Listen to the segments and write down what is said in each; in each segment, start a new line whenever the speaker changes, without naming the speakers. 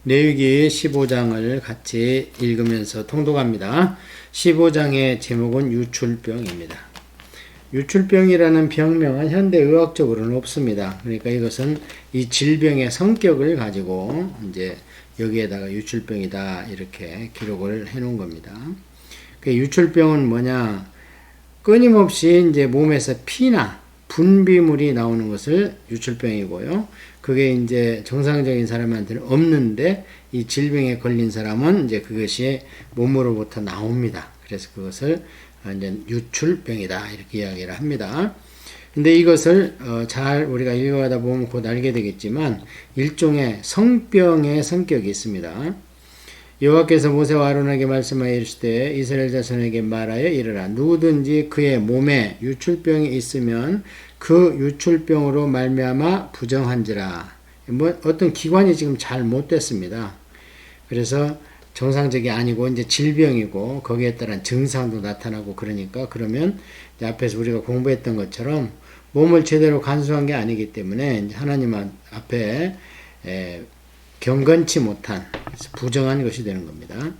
레위기 15장을 같이 읽으면서 통독합니다. 15장의 제목은 유출병입니다. 유출병이라는 병명은 현대 의학적으로는 없습니다. 그러니까 이것은 이 질병의 성격을 가지고 이제 여기에다가 유출병이다 이렇게 기록을 해 놓은 겁니다. 그 유출병은 뭐냐? 끊임없이 이제 몸에서 피나 분비물이 나오는 것을 유출병이고요. 그게 이제 정상적인 사람한테는 없는데 이 질병에 걸린 사람은 이제 그것이 몸으로부터 나옵니다. 그래서 그것을 이제 유출병이다 이렇게 이야기를 합니다. 근데 이것을 잘 우리가 읽어가다 보면 곧 알게 되겠지만 일종의 성병의 성격이 있습니다. 여호와께서 모세와 아론에게 말씀하여 이르시되 이스라엘 자손에게 말하여 이르라. 누구든지 그의 몸에 유출병이 있으면 그 유출병으로 말미암아 부정한지라. 뭐 어떤 기관이 지금 잘 못됐습니다. 그래서 정상적이 아니고 이제 질병이고 거기에 따른 증상도 나타나고 그러니까 그러면 이제 앞에서 우리가 공부했던 것처럼 몸을 제대로 간수한 게 아니기 때문에 하나님 앞에 경건치 못한 부정한 것이 되는 겁니다.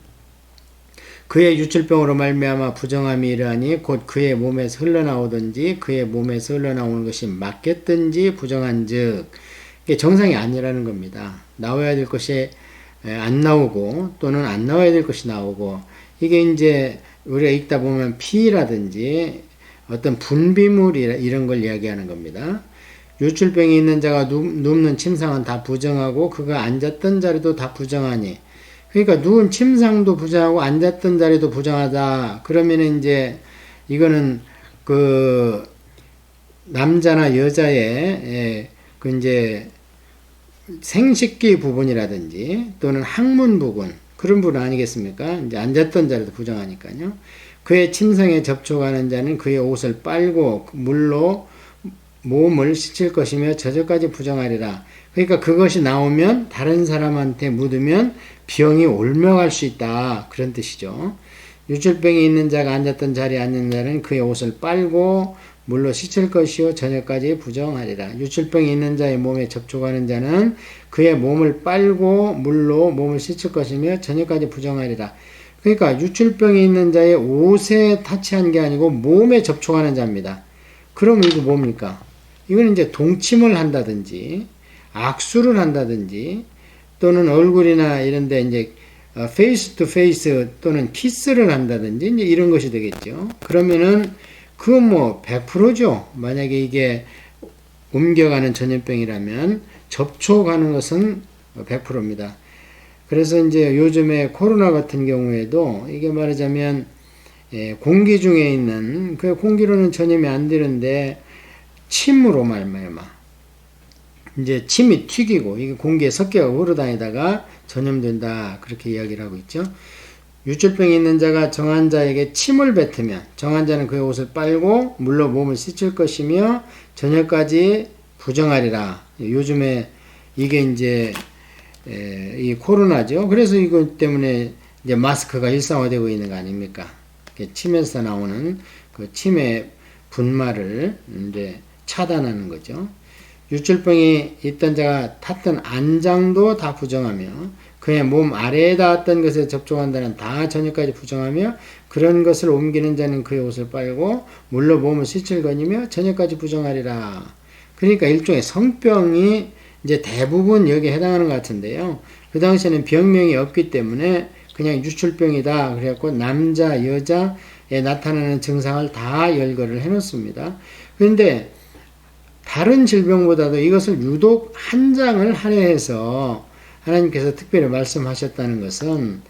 그의 유출병으로 말미암아 부정함이 이러하니 곧 그의 몸에서 흘러나오든지 그의 몸에서 흘러나오는 것이 맞겠든지 부정한즉 이게 정상이 아니라는 겁니다. 나와야 될 것이 안 나오고 또는 안 나와야 될 것이 나오고 이게 이제 우리가 읽다 보면 피라든지 어떤 분비물 이런 걸 이야기하는 겁니다. 유출병이 있는 자가 눕는 침상은 다 부정하고 그가 앉았던 자리도 다 부정하니 그러니까 누운 침상도 부정하고 앉았던 자리도 부정하다. 그러면 이제 이거는 그 남자나 여자의 그 이제 생식기 부분이라든지 또는 항문 부분 그런 부분 아니겠습니까? 이제 앉았던 자리도 부정하니까요. 그의 침상에 접촉하는 자는 그의 옷을 빨고 물로 몸을 씻을 것이며 저절까지 부정하리라. 그러니까 그것이 나오면 다른 사람한테 묻으면 병이 옮겨갈 수 있다. 그런 뜻이죠. 유출병이 있는 자가 앉았던 자리에 앉는 자는 그의 옷을 빨고 물로 씻을 것이요 저녁까지 부정하리라. 유출병이 있는 자의 몸에 접촉하는 자는 그의 몸을 빨고 물로 몸을 씻을 것이며 저녁까지 부정하리라. 그러니까 유출병이 있는 자의 옷에 타치한 게 아니고 몸에 접촉하는 자입니다. 그럼 이거 뭡니까? 이건 이제 동침을 한다든지 악수를 한다든지 또는 얼굴이나 이런데 이제 페이스 투 페이스 또는 키스를 한다든지 이제 이런 것이 되겠죠. 그러면은 그건 뭐 100%죠. 만약에 이게 옮겨가는 전염병이라면 접촉하는 것은 100%입니다. 그래서 이제 요즘에 코로나 같은 경우에도 이게 말하자면 공기 중에 있는 그 공기로는 전염이 안 되는데 침으로 말미암아 이제 침이 튀기고 이게 공기에 섞여 흐르다니다가 전염된다 그렇게 이야기를 하고 있죠. 유출병이 있는 자가 정한 자에게 침을 뱉으면 정한 자는 그의 옷을 빨고 물로 몸을 씻을 것이며 저녁까지 부정하리라. 요즘에 이게 이제 이 코로나죠. 그래서 이것 때문에 이제 마스크가 일상화되고 있는 거 아닙니까? 침에서 나오는 그 침의 분말을 이제 차단하는 거죠. 유출병이 있던 자가 탔던 안장도 다 부정하며 그의 몸 아래에 닿았던 것에 접촉한 자는 다 저녁까지 부정하며 그런 것을 옮기는 자는 그의 옷을 빨고 물로 몸을 씻을 거니며 저녁까지 부정하리라. 그러니까 일종의 성병이 이제 대부분 여기에 해당하는 것 같은데요. 그 당시에는 병명이 없기 때문에 그냥 유출병이다. 그래갖고 남자, 여자에 나타나는 증상을 다 열거를 해놓습니다. 그런데 다른 질병보다도 이것을 유독 한 장을 할애해서 하나님께서 특별히 말씀하셨다는 것은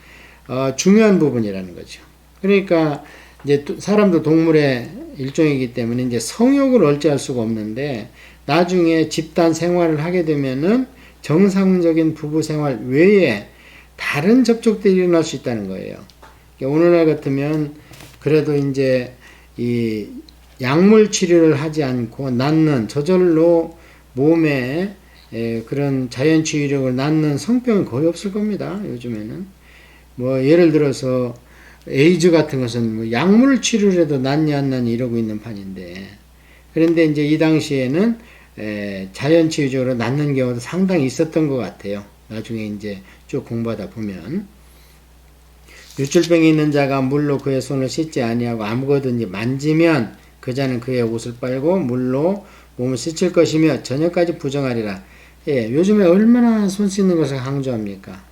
중요한 부분이라는 거죠. 그러니까 이제 사람도 동물의 일종이기 때문에 이제 성욕을 억제할 수가 없는데 나중에 집단 생활을 하게 되면은 정상적인 부부 생활 외에 다른 접촉들이 일어날 수 있다는 거예요. 오늘날 같으면 그래도 이제 이 약물 치료를 하지 않고 낳는 저절로 몸에 그런 자연 치유력을 낳는 성병은 거의 없을 겁니다. 요즘에는 뭐 예를 들어서 에이즈 같은 것은 뭐 약물 치료를 해도 낫니 안 낫니 이러고 있는 판인데 그런데 이제 이 당시에는 자연 치유적으로 낫는 경우도 상당히 있었던 것 같아요. 나중에 이제 쭉 공부하다 보면 유출병이 있는 자가 물로 그의 손을 씻지 아니하고 아무거든지 만지면 그 자는 그의 옷을 빨고 물로 몸을 씻을 것이며 저녁까지 부정하리라. 예, 요즘에 얼마나 손 씻는 것을 강조합니까?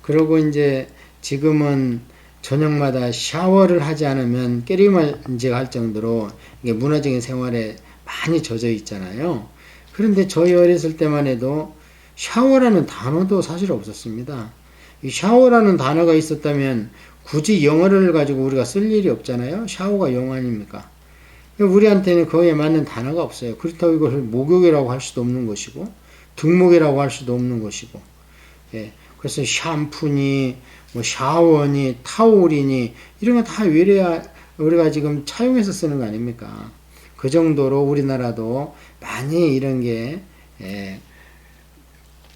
그러고 이제 지금은 저녁마다 샤워를 하지 않으면 깨리만지가 할 정도로 이게 문화적인 생활에 많이 젖어 있잖아요. 그런데 저희 어렸을 때만 해도 샤워라는 단어도 사실 없었습니다. 이 샤워라는 단어가 있었다면 굳이 영어를 가지고 우리가 쓸 일이 없잖아요. 샤워가 영어 아닙니까? 우리한테는 거기에 맞는 단어가 없어요. 그렇다고 이것을 목욕이라고 할 수도 없는 것이고 등목이라고 할 수도 없는 것이고, 예. 그래서 샴푸니 뭐 샤워니 타올이니 이런 거 다 우리가 지금 차용해서 쓰는 거 아닙니까? 그 정도로 우리나라도 많이 이런 게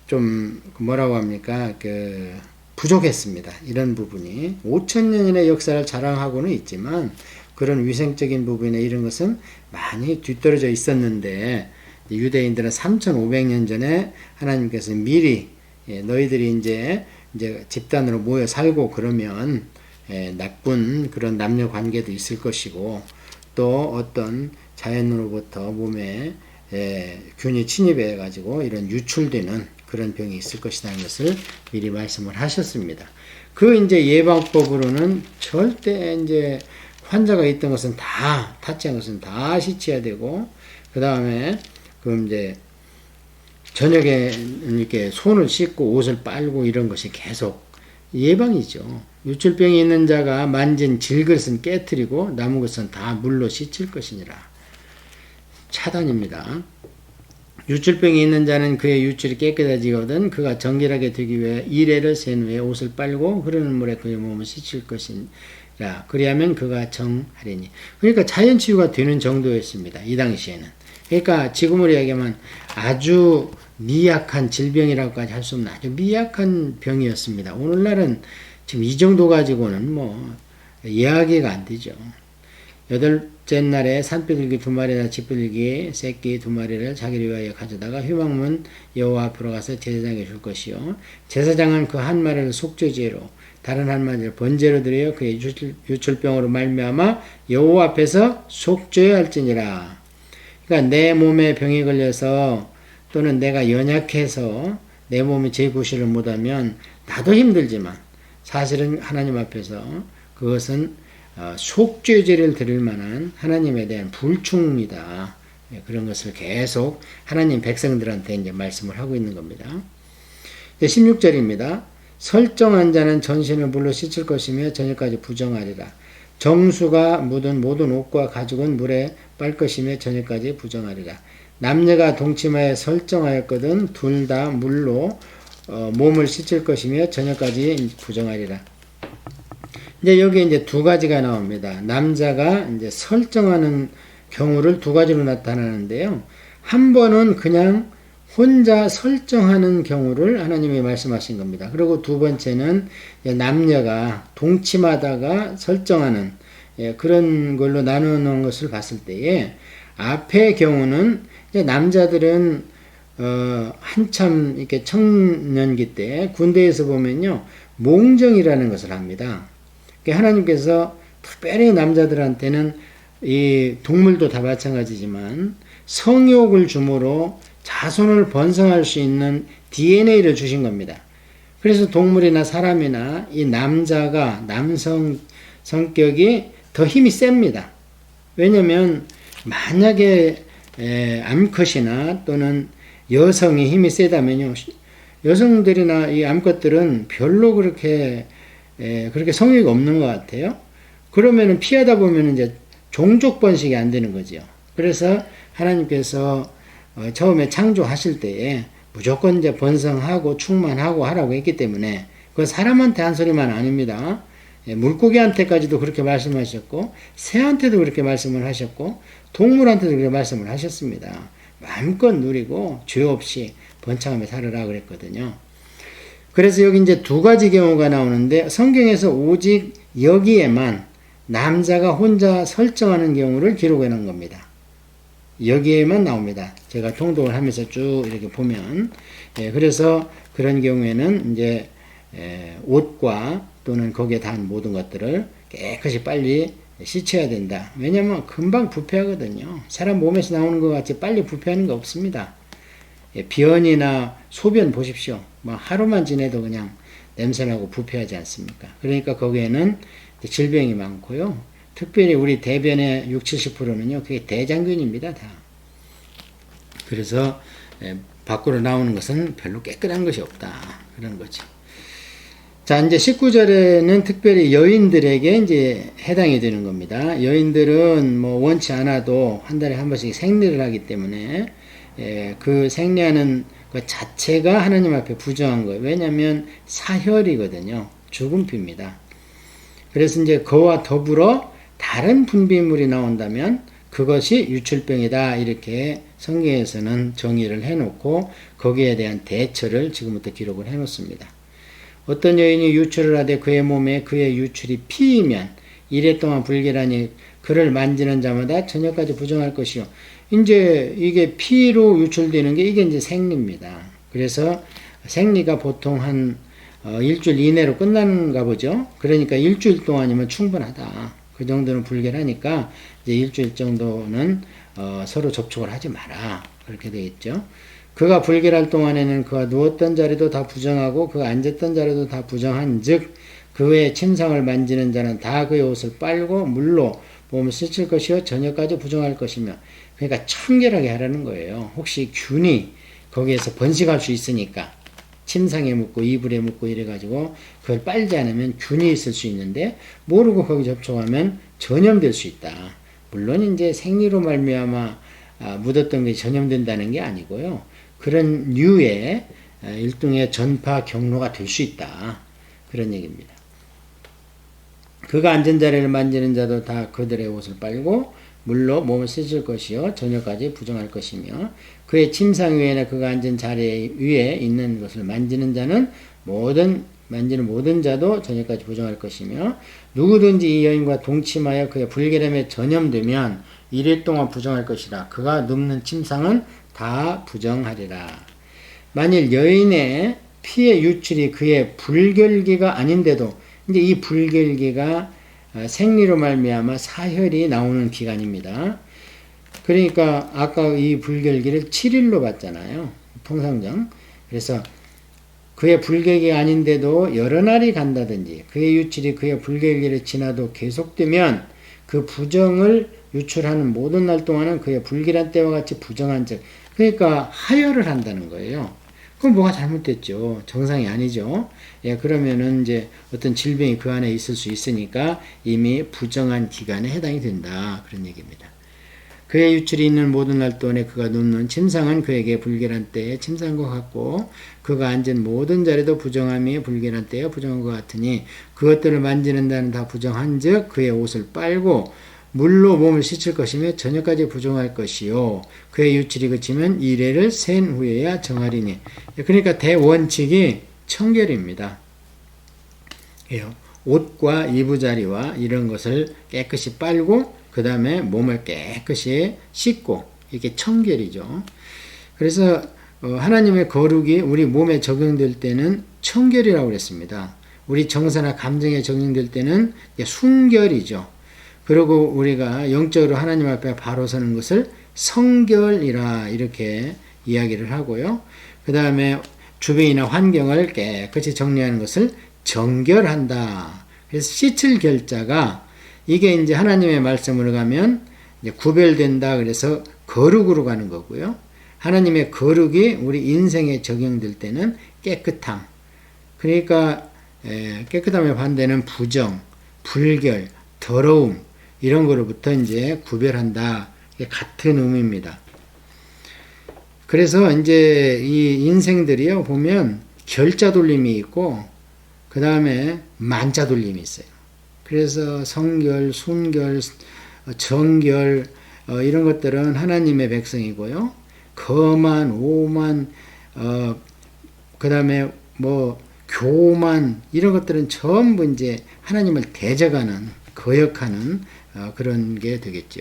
좀 뭐라고 합니까? 부족했습니다. 이런 부분이 5,000년의 역사를 자랑하고는 있지만 그런 위생적인 부분에 이런 것은 많이 뒤떨어져 있었는데 유대인들은 3,500년 전에 하나님께서 미리 너희들이 이제 집단으로 모여 살고 그러면 나쁜 그런 남녀 관계도 있을 것이고 또 어떤 자연으로부터 몸에 균이 침입해 가지고 이런 유출되는 그런 병이 있을 것이라는 것을 미리 말씀을 하셨습니다. 그 이제 예방법으로는 절대 이제 환자가 있던 것은 다 타치한 것은 다 씻어야 되고 그 다음에 그럼 이제 저녁에 이렇게 손을 씻고 옷을 빨고 이런 것이 계속 예방이죠. 유출병이 있는 자가 만진 질것은 깨뜨리고 남은 것은 다 물로 씻을 것이니라. 차단입니다. 유출병이 있는 자는 그의 유출이 깨끗해지거든 그가 정결하게 되기 위해 이레를 센 후에 옷을 빨고 흐르는 물에 그의 몸을 씻을 것이니라. 그리하면 그가 정하리니. 그러니까 자연치유가 되는 정도였습니다. 이 당시에는. 그러니까 지금으로 얘기하면 아주 미약한 질병이라고까지 할 수 없는 아주 미약한 병이었습니다. 오늘날은 지금 이 정도 가지고는 뭐 이야기가 안 되죠. 8째 날에 산비둘기 2마리나 집비둘기 새끼 2마리를 자기를 위하여 가져다가 휴방문 여호와 앞으로 가서 제사장에게 줄 것이요 제사장은 그 한 마리를 속죄제로 다른 한 마리를 번제로 드려 그의 유출병으로 말미암아 여호와 앞에서 속죄할지니라. 그러니까 내 몸에 병이 걸려서 또는 내가 연약해서 내 몸이 제 구실을 못하면 나도 힘들지만 사실은 하나님 앞에서 그것은 속죄제를 드릴 만한 하나님에 대한 불충이다. 그런 것을 계속 하나님 백성들한테 이제 말씀을 하고 있는 겁니다. 16절입니다. 설정한 자는 전신을 물로 씻을 것이며 저녁까지 부정하리라. 정수가 묻은 모든 옷과 가죽은 물에 빨 것이며 저녁까지 부정하리라. 남녀가 동침하여 설정하였거든 둘 다 물로 몸을 씻을 것이며 저녁까지 부정하리라. 이제 여기 이제 두 가지가 나옵니다. 남자가 이제 설정하는 경우를 두 가지로 나타나는데요. 한 번은 그냥 혼자 설정하는 경우를 하나님이 말씀하신 겁니다. 그리고 두 번째는 남녀가 동침하다가 설정하는 그런 걸로 나누는 것을 봤을 때에 앞의 경우는 남자들은 한참 이렇게 청년기 때 군대에서 보면요 몽정이라는 것을 합니다. 하나님께서 특별히 남자들한테는 이 동물도 다 마찬가지지만 성욕을 주므로 자손을 번성할 수 있는 DNA를 주신 겁니다. 그래서 동물이나 사람이나 이 남자가 남성 성격이 더 힘이 셉니다. 왜냐면 만약에 암컷이나 또는 여성이 힘이 세다면요 여성들이나 이 암컷들은 별로 그렇게 성욕이 없는 것 같아요. 그러면은 피하다 보면 이제 종족 번식이 안 되는 거죠. 그래서 하나님께서 처음에 창조하실 때에 무조건 이제 번성하고 충만하고 하라고 했기 때문에 그 사람한테 한 소리만 아닙니다. 물고기한테까지도 그렇게 말씀하셨고 새한테도 그렇게 말씀을 하셨고 동물한테도 그렇게 말씀을 하셨습니다. 마음껏 누리고 죄 없이 번창하며 살아라 그랬거든요. 그래서 여기 이제 두 가지 경우가 나오는데 성경에서 오직 여기에만 남자가 혼자 설정하는 경우를 기록해 놓은 겁니다. 여기에만 나옵니다. 제가 통독을 하면서 쭉 이렇게 보면 그래서 그런 경우에는 이제 옷과 또는 거기에 닿은 모든 것들을 깨끗이 빨리 씻어야 된다. 왜냐면 금방 부패하거든요. 사람 몸에서 나오는 것 같이 빨리 부패하는 거 없습니다. 변이나 소변 보십시오. 뭐 하루만 지내도 그냥 냄새나고 부패하지 않습니까? 그러니까 거기에는 질병이 많고요. 특별히 우리 대변의 60-70%는요. 그게 대장균입니다. 다. 그래서 밖으로 나오는 것은 별로 깨끗한 것이 없다. 그런 거죠. 자, 이제 19절에는 특별히 여인들에게 이제 해당이 되는 겁니다. 여인들은 뭐 원치 않아도 한 달에 한 번씩 생리를 하기 때문에 그 생리하는 그 자체가 하나님 앞에 부정한 거예요. 왜냐하면 사혈이거든요. 죽은 피입니다. 그래서 이제 그와 더불어 다른 분비물이 나온다면 그것이 유출병이다. 이렇게 성경에서는 정의를 해놓고 거기에 대한 대처를 지금부터 기록을 해놓습니다. 어떤 여인이 유출을 하되 그의 몸에 그의 유출이 피이면 이래 동안 불결하니 그를 만지는 자마다 저녁까지 부정할 것이요. 이제 이게 피로 유출되는 게 이게 이제 생리입니다. 그래서 생리가 보통 한 일주일 이내로 끝나는가 보죠. 그러니까 일주일 동안이면 충분하다. 그 정도는 불결하니까 이제 일주일 정도는 서로 접촉을 하지 마라. 그렇게 되어 있죠. 그가 불결할 동안에는 그가 누웠던 자리도 다 부정하고 그가 앉았던 자리도 다 부정한 즉 그의 침상을 만지는 자는 다 그의 옷을 빨고 물로 몸을 씻을 것이요 저녁까지 부정할 것이며 그러니까 청결하게 하라는 거예요. 혹시 균이 거기에서 번식할 수 있으니까 침상에 묻고 이불에 묻고 이래가지고 그걸 빨지 않으면 균이 있을 수 있는데 모르고 거기 접촉하면 전염될 수 있다. 물론 이제 생리로 말미암아 묻었던 게 전염된다는 게 아니고요. 그런 류의 일종의 전파 경로가 될 수 있다. 그런 얘기입니다. 그가 앉은 자리를 만지는 자도 다 그들의 옷을 빨고 물로 몸을 씻을 것이요 저녁까지 부정할 것이며 그의 침상 위에나 그가 앉은 자리 위에 있는 것을 만지는 자는 만지는 모든 자도 저녁까지 부정할 것이며 누구든지 이 여인과 동침하여 그의 불결함에 전염되면 이래 동안 부정할 것이라. 그가 눕는 침상은 다 부정하리라. 만일 여인의 피의 유출이 그의 불결기가 아닌데도 이제 이 불결기가 생리로 말미암아 사혈이 나오는 기간입니다. 그러니까 아까 이 불결기를 7일로 봤잖아요. 통상정. 그래서 그의 불결기가 아닌데도 여러 날이 간다든지 그의 유출이 그의 불결기를 지나도 계속되면 그 부정을 유출하는 모든 날 동안은 그의 불길한 때와 같이 부정한 즉 그러니까 하혈을 한다는 거예요. 그럼 뭐가 잘못됐죠? 정상이 아니죠. 예, 그러면은 이제 어떤 질병이 그 안에 있을 수 있으니까 이미 부정한 기간에 해당이 된다. 그런 얘기입니다. 그의 유출이 있는 모든 날 동안에 그가 눕는 침상은 그에게 불결한 때에 침상과 같고 그가 앉은 모든 자리도 부정함이 불결한 때에 부정한 것 같으니 그것들을 만지는 자는 다 부정한 즉 그의 옷을 빨고 물로 몸을 씻을 것이며 저녁까지 부정할 것이요 그의 유출이 그치면 이래를 센 후에야 정하리니. 그러니까 대원칙이 청결입니다. 옷과 이부자리와 이런 것을 깨끗이 빨고 그 다음에 몸을 깨끗이 씻고 이게 청결이죠. 그래서 하나님의 거룩이 우리 몸에 적용될 때는 청결이라고 그랬습니다. 우리 정서나 감정에 적용될 때는 순결이죠. 그리고 우리가 영적으로 하나님 앞에 바로 서는 것을 성결이라 이렇게 이야기를 하고요. 그 다음에 주변이나 환경을 깨끗이 정리하는 것을 정결한다. 그래서 씻을 결자가 이게 이제 하나님의 말씀으로 가면 이제 구별된다. 그래서 거룩으로 가는 거고요. 하나님의 거룩이 우리 인생에 적용될 때는 깨끗함. 그러니까 깨끗함의 반대는 부정, 불결, 더러움 이런 거로부터 이제 구별한다. 이게 같은 의미입니다. 그래서 이제 이 인생들이요 보면 결자 돌림이 있고 그 다음에 만자 돌림이 있어요. 그래서 성결, 순결, 정결 이런 것들은 하나님의 백성이고요. 거만, 오만, 그 다음에 뭐 교만 이런 것들은 전부 이제 하나님을 대적하는 거역하는 그런 게 되겠죠.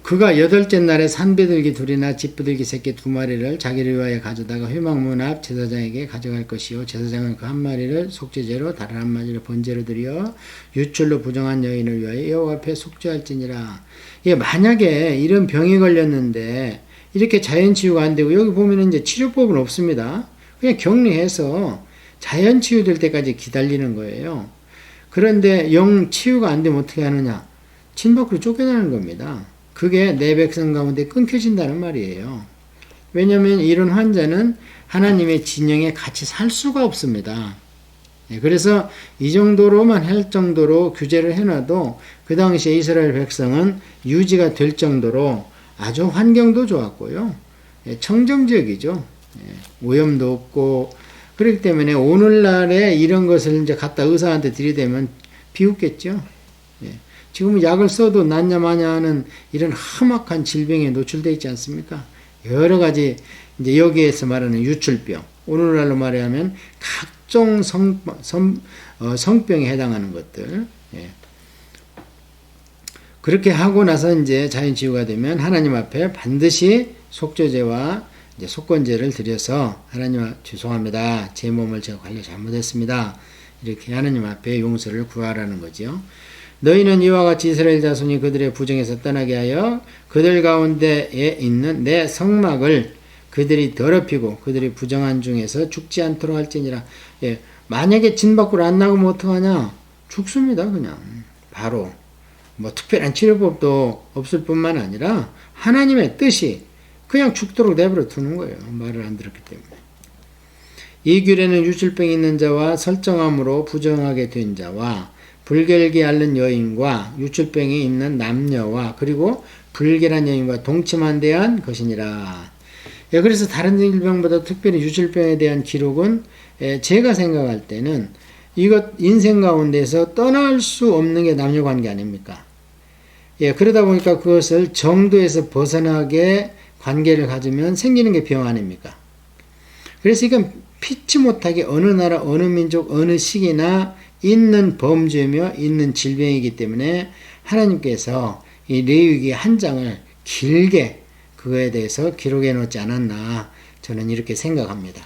그가 8째 날에 산비둘기 둘이나 집비둘기 새끼 2마리를 자기를 위하여 가져다가 회막문 앞 제사장에게 가져갈 것이요 제사장은 그 한 마리를 속죄제로 다른 한 마리를 번제로 드려 유출로 부정한 여인을 위하여 여호와 앞에 속죄할지니라. 예, 만약에 이런 병이 걸렸는데 이렇게 자연치유가 안 되고 여기 보면 이제 치료법은 없습니다. 그냥 격리해서 자연치유될 때까지 기다리는 거예요. 그런데 영 치유가 안 되면 어떻게 하느냐? 진 밖으로 쫓겨나는 겁니다. 그게 내 백성 가운데 끊겨진다는 말이에요. 왜냐하면 이런 환자는 하나님의 진영에 같이 살 수가 없습니다. 그래서 이 정도로만 할 정도로 규제를 해놔도 그 당시에 이스라엘 백성은 유지가 될 정도로 아주 환경도 좋았고요. 청정지역이죠. 오염도 없고 그렇기 때문에 오늘날에 이런 것을 이제 갖다 의사한테 들이대면 비웃겠죠. 지금은 약을 써도 낫냐 마냐 하는 이런 험악한 질병에 노출되어 있지 않습니까? 여러 가지 이제 여기에서 말하는 유출병, 오늘날로 말하면 각종 성병에 해당하는 것들. 그렇게 하고 나서 이제 자연치유가 되면 하나님 앞에 반드시 속죄제와 이제 속건제를 드려서 하나님 죄송합니다. 제 몸을 제가 관리 잘못했습니다. 이렇게 하나님 앞에 용서를 구하라는 거죠. 너희는 이와 같이 이스라엘 자손이 그들의 부정에서 떠나게 하여 그들 가운데에 있는 내 성막을 그들이 더럽히고 그들이 부정한 중에서 죽지 않도록 할지니라. 만약에 진 밖으로 안 나가면 어떡하냐? 죽습니다. 그냥 바로. 뭐 특별한 치료법도 없을 뿐만 아니라 하나님의 뜻이 그냥 죽도록 내버려 두는 거예요. 말을 안 들었기 때문에. 이 규례는 유출병이 있는 자와 설정함으로 부정하게 된 자와 불결기 앓는 여인과 유출병이 있는 남녀와 그리고 불결한 여인과 동침한 대한 것이니라. 그래서 다른 질병보다 특별히 유출병에 대한 기록은 제가 생각할 때는 이것 인생 가운데서 떠날 수 없는 게 남녀관계 아닙니까? 그러다 보니까 그것을 정도에서 벗어나게 관계를 가지면 생기는 게 병 아닙니까? 그래서 이건 피치 못하게 어느 나라, 어느 민족, 어느 시기나 있는 범죄며 있는 질병이기 때문에 하나님께서 이 레위기 한 장을 길게 그거에 대해서 기록해 놓지 않았나 저는 이렇게 생각합니다.